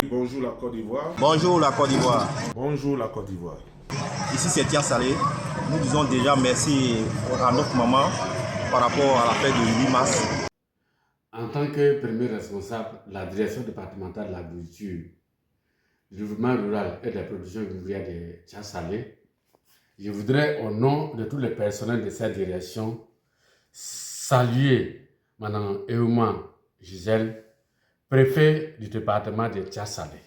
Bonjour la Côte d'Ivoire. Bonjour la Côte d'Ivoire. Bonjour la Côte d'Ivoire. Ici c'est Tia Salé. Nous disons déjà merci à notre maman par rapport à la fête du 8 mars. En tant que premier responsable de la direction départementale de l'agriculture, du développement rural et de la production vivrière de Tia Salé, je voudrais, au nom de tous les personnels de cette direction, saluer Mme Euma Gisèle, préfet du département de Tia Salé,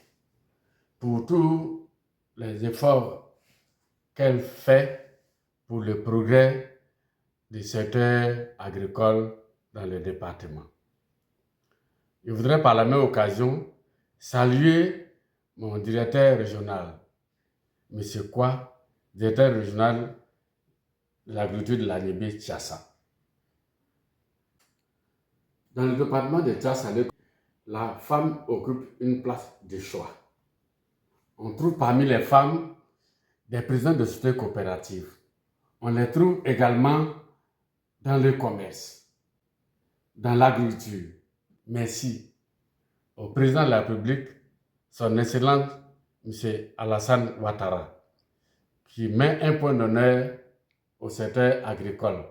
pour tous les efforts qu'elle fait pour le progrès du secteur agricole dans le département. Je voudrais par la même occasion saluer mon directeur régional, M. Kwa, directeur régional de l'agriculture de la Niébé-Tchassa. Dans le département de Tia Salé, la femme occupe une place de choix. On trouve parmi les femmes des présidents de sociétés coopératives. On les trouve également dans le commerce, dans l'agriculture. Merci au président de la République, son Excellence M. Alassane Ouattara, qui met un point d'honneur au secteur agricole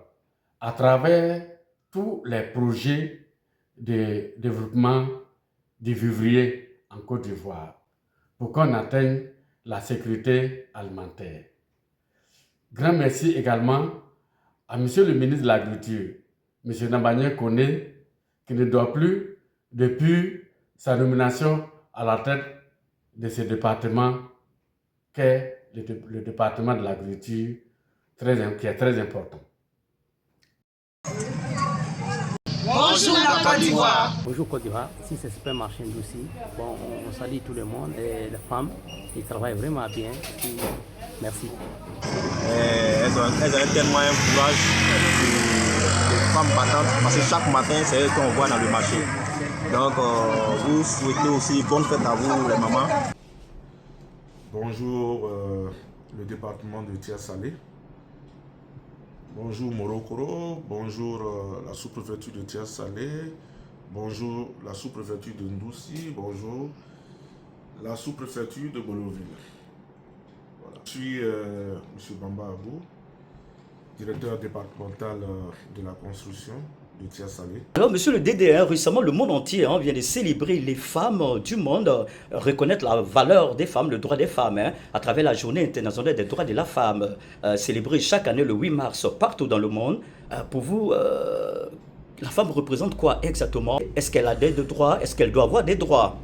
à travers tous les projets de développement du vivrier en Côte d'Ivoire pour qu'on atteigne la sécurité alimentaire. Grand merci également à M. le ministre de l'Agriculture, M. Nambagné Koné, qui ne doit plus, depuis sa nomination à la tête de ce département, qu'est le département de l'agriculture, qui est très important. Bonjour la Côte d'Ivoire. Bonjour Côte d'Ivoire, ici c'est Supermarché Ndoussi. Bon, on salue tout le monde et les femmes, ils travaillent vraiment bien. Et merci. Elles ont tellement un courage de femmes battantes parce que chaque matin c'est elles qu'on voit dans le marché. Donc vous souhaitez aussi bonne fête à vous les mamans. Bonjour le département de Tia Salé. Bonjour Morokoro, bonjour la sous-préfecture de Tia Salé, bonjour la sous-préfecture de Ndoussi, bonjour la sous-préfecture de Goloville. Voilà. Je suis M. Bamba Abou, directeur départemental de la construction de Tia Salé. Alors, monsieur le DDR, récemment, le monde entier vient de célébrer les femmes du monde, reconnaître la valeur des femmes, le droit des femmes, à travers la Journée internationale des droits de la femme, célébrée chaque année le 8 mars partout dans le monde. Pour vous, la femme représente quoi exactement? Est-ce qu'elle a des droits? Est-ce qu'elle doit avoir des droits?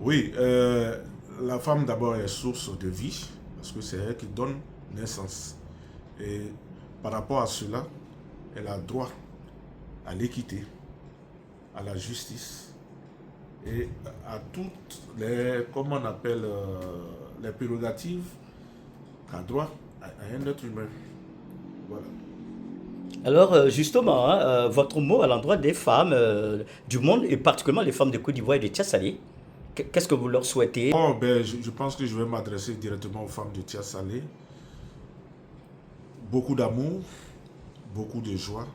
Oui, la femme d'abord est source de vie, parce que c'est elle qui donne naissance. Et par rapport à cela, elle a droit à l'équité, à la justice et à toutes les, comment on appelle, les prérogatives qu'a droit à un être humain. Voilà. Alors justement, votre mot à l'endroit des femmes du monde et particulièrement les femmes de Côte d'Ivoire et de Tia Salé, qu'est-ce que vous leur souhaitez? Oh, ben, je pense que je vais m'adresser directement aux femmes de Tia Salé. Beaucoup d'amour, beaucoup de joie.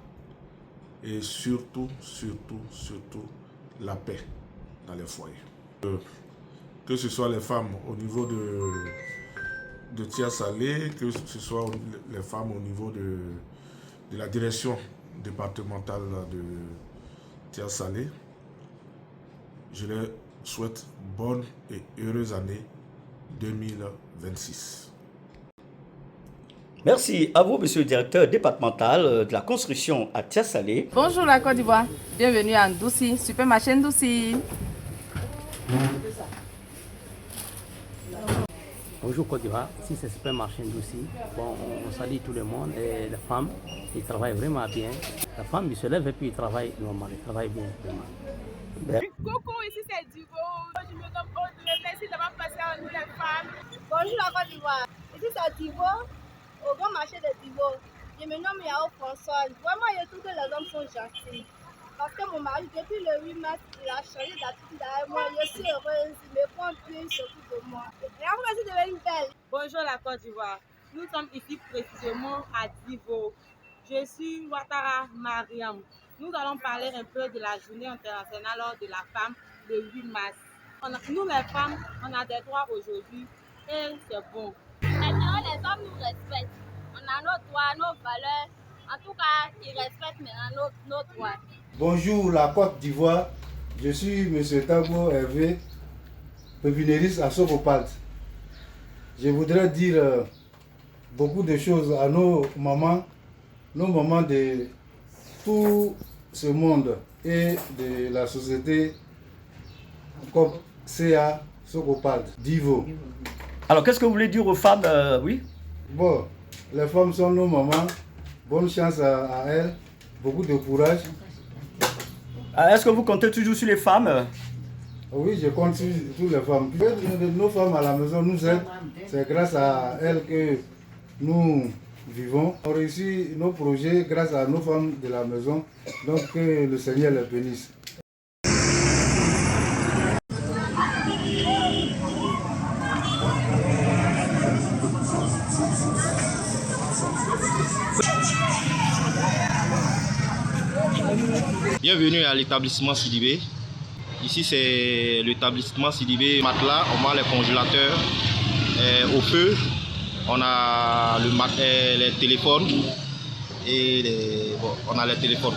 Et surtout, la paix dans les foyers. Que ce soit les femmes au niveau de Tia Salé, que ce soit les femmes au niveau de la direction départementale de Tia Salé, je leur souhaite bonne et heureuse année 2026. Merci à vous, monsieur le directeur départemental de la construction à Tia Salé. Bonjour la Côte d'Ivoire, bienvenue à Ndoussi, Supermarché Ndoussi. Bonjour Côte d'Ivoire, ici c'est Supermarché Ndoussi. Bon, on salue tout le monde et les femmes, ils travaillent vraiment bien. La femme, il se lève et puis il travaille normalement, il travaille bien vraiment. Coucou, ici c'est Divo. Je me remercie d'avoir passé à nous les femmes. Bonjour la Côte d'Ivoire, ici c'est Divo. Au grand marché de Divo, je me nomme Yao Françoise. Vraiment, je trouve que les hommes sont gentils. Parce que mon mari, depuis le 8 mars, il a changé d'attitude avec moi. Je suis heureuse, il me prend plus, il s'occupe de moi. Et après, c'est devenu belle. Bonjour la Côte d'Ivoire. Nous sommes ici précisément à Divo. Je suis Ouattara Mariam. Nous allons parler un peu de la journée internationale de la femme le 8 mars. Nous les femmes, on a des droits aujourd'hui et c'est bon. Maintenant, les hommes nous respectent. On a nos droits, nos valeurs. En tout cas, ils respectent maintenant nos droits. Bonjour la Côte d'Ivoire. Je suis M. Tango Hervé, pépiniériste à Sokopalt. Je voudrais dire beaucoup de choses à nos mamans de tout ce monde et de la société comme CA Sokopalt, Divo. Alors, qu'est-ce que vous voulez dire aux femmes oui. Bon, les femmes sont nos mamans. Bonne chance à elles. Beaucoup de courage. Est-ce que vous comptez toujours sur les femmes? Oui, je compte sur toutes les femmes. Nos femmes à la maison nous aident. C'est grâce à elles que nous vivons. On réussit nos projets grâce à nos femmes de la maison. Donc que le Seigneur les bénisse. Bienvenue à l'établissement Sidibé. Ici c'est l'établissement Sidibé Matelas, on met les congélateurs au feu, on a les téléphones et on a les téléphones.